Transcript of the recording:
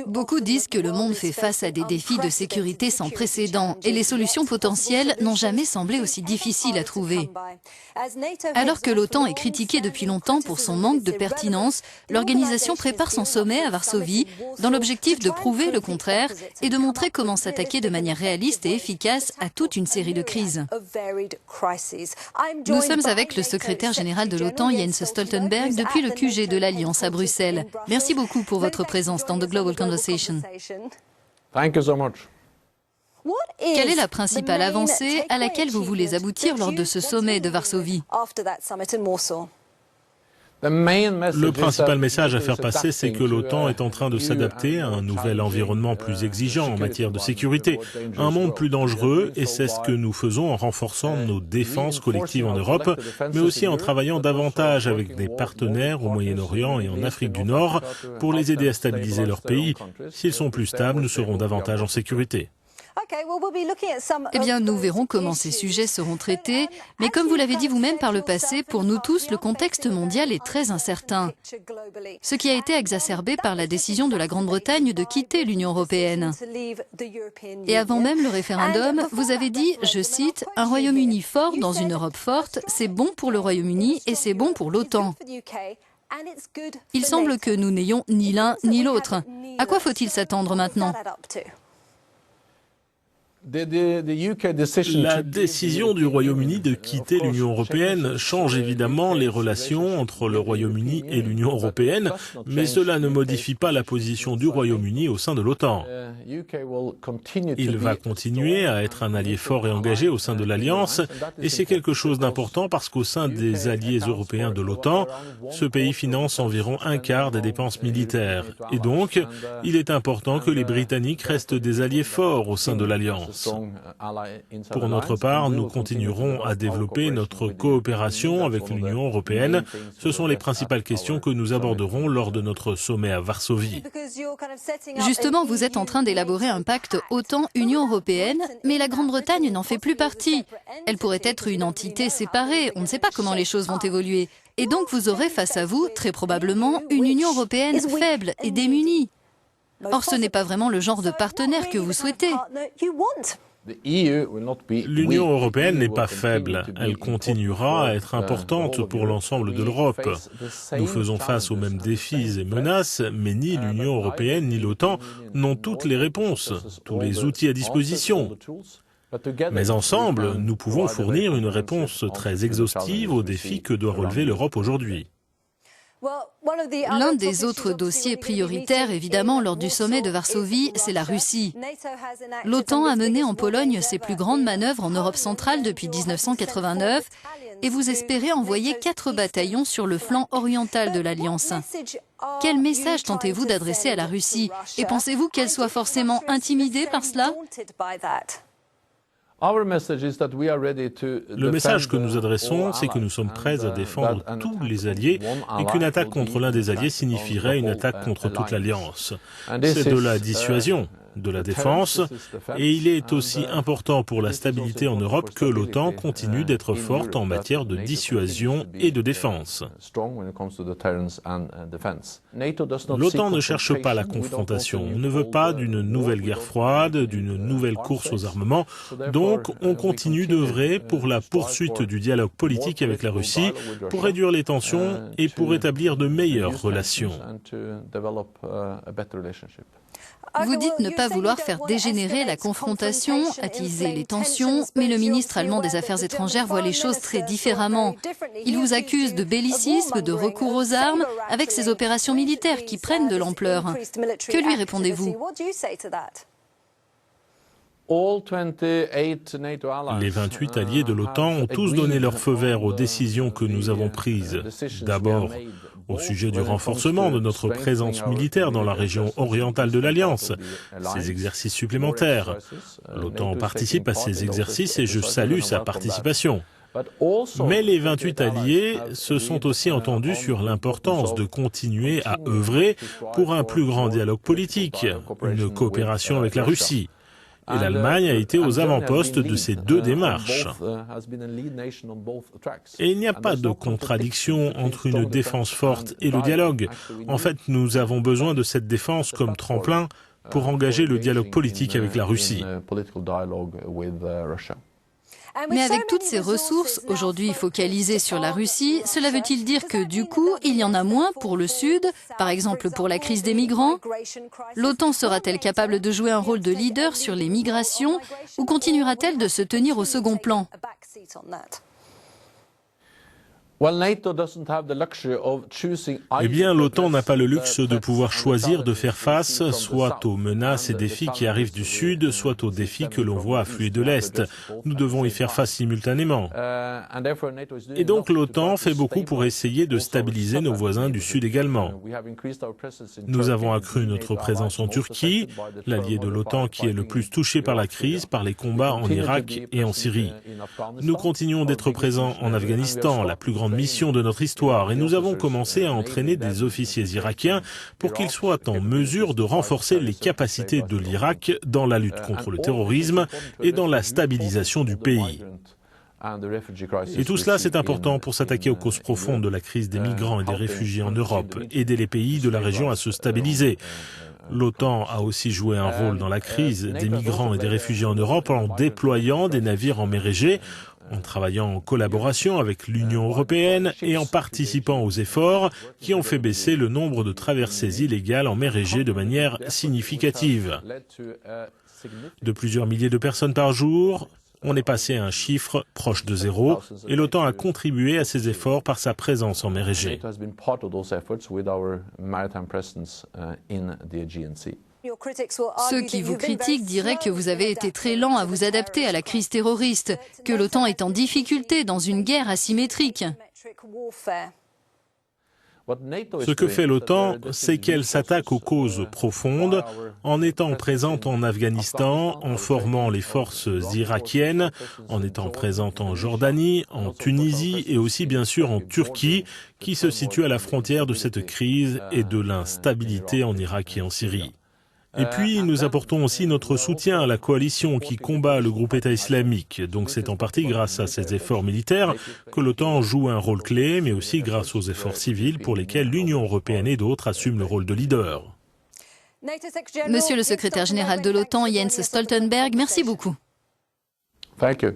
Beaucoup disent que le monde fait face à des défis de sécurité sans précédent et les solutions potentielles n'ont jamais semblé aussi difficiles à trouver. Alors que l'OTAN est critiquée depuis longtemps pour son manque de pertinence, l'organisation prépare son sommet à Varsovie dans l'objectif de prouver le contraire et de montrer comment s'attaquer de manière réaliste et efficace à toute une série de crises. Nous sommes avec le secrétaire général de l'OTAN, Jens Stoltenberg, depuis le QG de l'Alliance à Bruxelles. Merci beaucoup pour votre présence dans The Global Conversation. Thank you so much. Quelle est la principale avancée à laquelle vous voulez aboutir lors de ce sommet de Varsovie? Le principal message à faire passer, c'est que l'OTAN est en train de s'adapter à un nouvel environnement plus exigeant en matière de sécurité, un monde plus dangereux, et c'est ce que nous faisons en renforçant nos défenses collectives en Europe, mais aussi en travaillant davantage avec des partenaires au Moyen-Orient et en Afrique du Nord pour les aider à stabiliser leur pays. S'ils sont plus stables, nous serons davantage en sécurité. Eh bien, nous verrons comment ces sujets seront traités, mais comme vous l'avez dit vous-même par le passé, pour nous tous, le contexte mondial est très incertain, ce qui a été exacerbé par la décision de la Grande-Bretagne de quitter l'Union européenne. Et avant même le référendum, vous avez dit, je cite, « Un Royaume-Uni fort dans une Europe forte, c'est bon pour le Royaume-Uni et c'est bon pour l'OTAN ». Il semble que nous n'ayons ni l'un ni l'autre. À quoi faut-il s'attendre maintenant ? La décision du Royaume-Uni de quitter l'Union européenne change évidemment les relations entre le Royaume-Uni et l'Union européenne, mais cela ne modifie pas la position du Royaume-Uni au sein de l'OTAN. Il va continuer à être un allié fort et engagé au sein de l'Alliance, et c'est quelque chose d'important parce qu'au sein des alliés européens de l'OTAN, ce pays finance environ un quart des dépenses militaires. Et donc, il est important que les Britanniques restent des alliés forts au sein de l'Alliance. Pour notre part, nous continuerons à développer notre coopération avec l'Union européenne. Ce sont les principales questions que nous aborderons lors de notre sommet à Varsovie. Justement, vous êtes en train d'élaborer un pacte OTAN-Union européenne, mais la Grande-Bretagne n'en fait plus partie. Elle pourrait être une entité séparée, on ne sait pas comment les choses vont évoluer. Et donc vous aurez face à vous, très probablement, une Union européenne faible et démunie. Or, ce n'est pas vraiment le genre de partenaire que vous souhaitez. L'Union européenne n'est pas faible. Elle continuera à être importante pour l'ensemble de l'Europe. Nous faisons face aux mêmes défis et menaces, mais ni l'Union européenne ni l'OTAN n'ont toutes les réponses, tous les outils à disposition. Mais ensemble, nous pouvons fournir une réponse très exhaustive aux défis que doit relever l'Europe aujourd'hui. L'un des autres dossiers prioritaires, évidemment, lors du sommet de Varsovie, c'est la Russie. L'OTAN a mené en Pologne ses plus grandes manœuvres en Europe centrale depuis 1989 et vous espérez envoyer 4 bataillons sur le flanc oriental de l'Alliance. Quel message tentez-vous d'adresser à la Russie? Et pensez-vous qu'elle soit forcément intimidée par cela? Le message que nous adressons, c'est que nous sommes prêts à défendre tous les alliés et qu'une attaque contre l'un des alliés signifierait une attaque contre toute l'Alliance. C'est de la dissuasion, de la défense, et il est aussi important pour la stabilité en Europe que l'OTAN continue d'être forte en matière de dissuasion et de défense. L'OTAN ne cherche pas la confrontation, on ne veut pas d'une nouvelle guerre froide, d'une nouvelle course aux armements, donc on continue d'œuvrer pour la poursuite du dialogue politique avec la Russie, pour réduire les tensions et pour établir de meilleures relations. Vous dites ne pas vouloir faire dégénérer la confrontation, attiser les tensions, mais le ministre allemand des Affaires étrangères voit les choses très différemment. Il vous accuse de bellicisme, de recours aux armes, avec ces opérations militaires qui prennent de l'ampleur. Que lui répondez-vous ? Les 28 alliés de l'OTAN ont tous donné leur feu vert aux décisions que nous avons prises. D'abord, au sujet du renforcement de notre présence militaire dans la région orientale de l'Alliance, ces exercices supplémentaires. L'OTAN participe à ces exercices et je salue sa participation. Mais les 28 alliés se sont aussi entendus sur l'importance de continuer à œuvrer pour un plus grand dialogue politique, une coopération avec la Russie. Et l'Allemagne a été aux avant-postes de ces deux démarches. Et il n'y a pas de contradiction entre une défense forte et le dialogue. En fait, nous avons besoin de cette défense comme tremplin pour engager le dialogue politique avec la Russie. Mais avec toutes ces ressources, aujourd'hui focalisées sur la Russie, cela veut-il dire que du coup, il y en a moins pour le Sud, par exemple pour la crise des migrants? L'OTAN sera-t-elle capable de jouer un rôle de leader sur les migrations ou continuera-t-elle de se tenir au second plan? Eh bien, l'OTAN n'a pas le luxe de pouvoir choisir de faire face soit aux menaces et défis qui arrivent du Sud, soit aux défis que l'on voit affluer de l'Est. Nous devons y faire face simultanément. Et donc l'OTAN fait beaucoup pour essayer de stabiliser nos voisins du Sud également. Nous avons accru notre présence en Turquie, l'allié de l'OTAN qui est le plus touché par la crise, par les combats en Irak et en Syrie. Nous continuons d'être présents en Afghanistan, la plus grande mission de notre histoire, et nous avons commencé à entraîner des officiers irakiens pour qu'ils soient en mesure de renforcer les capacités de l'Irak dans la lutte contre le terrorisme et dans la stabilisation du pays. Et tout cela, c'est important pour s'attaquer aux causes profondes de la crise des migrants et des réfugiés en Europe, aider les pays de la région à se stabiliser. L'OTAN a aussi joué un rôle dans la crise des migrants et des réfugiés en Europe en déployant des navires en mer Égée, en travaillant en collaboration avec l'Union européenne et en participant aux efforts qui ont fait baisser le nombre de traversées illégales en mer Égée de manière significative. De plusieurs milliers de personnes par jour, on est passé à un chiffre proche de zéro et l'OTAN a contribué à ces efforts par sa présence en mer Égée. Ceux qui vous critiquent diraient que vous avez été très lent à vous adapter à la crise terroriste, que l'OTAN est en difficulté dans une guerre asymétrique. Ce que fait l'OTAN, c'est qu'elle s'attaque aux causes profondes en étant présente en Afghanistan, en formant les forces irakiennes, en étant présente en Jordanie, en Tunisie et aussi bien sûr en Turquie, qui se situe à la frontière de cette crise et de l'instabilité en Irak et en Syrie. Et puis, nous apportons aussi notre soutien à la coalition qui combat le groupe État islamique. Donc c'est en partie grâce à ces efforts militaires que l'OTAN joue un rôle clé, mais aussi grâce aux efforts civils pour lesquels l'Union européenne et d'autres assument le rôle de leader. Monsieur le secrétaire général de l'OTAN, Jens Stoltenberg, merci beaucoup. Thank you.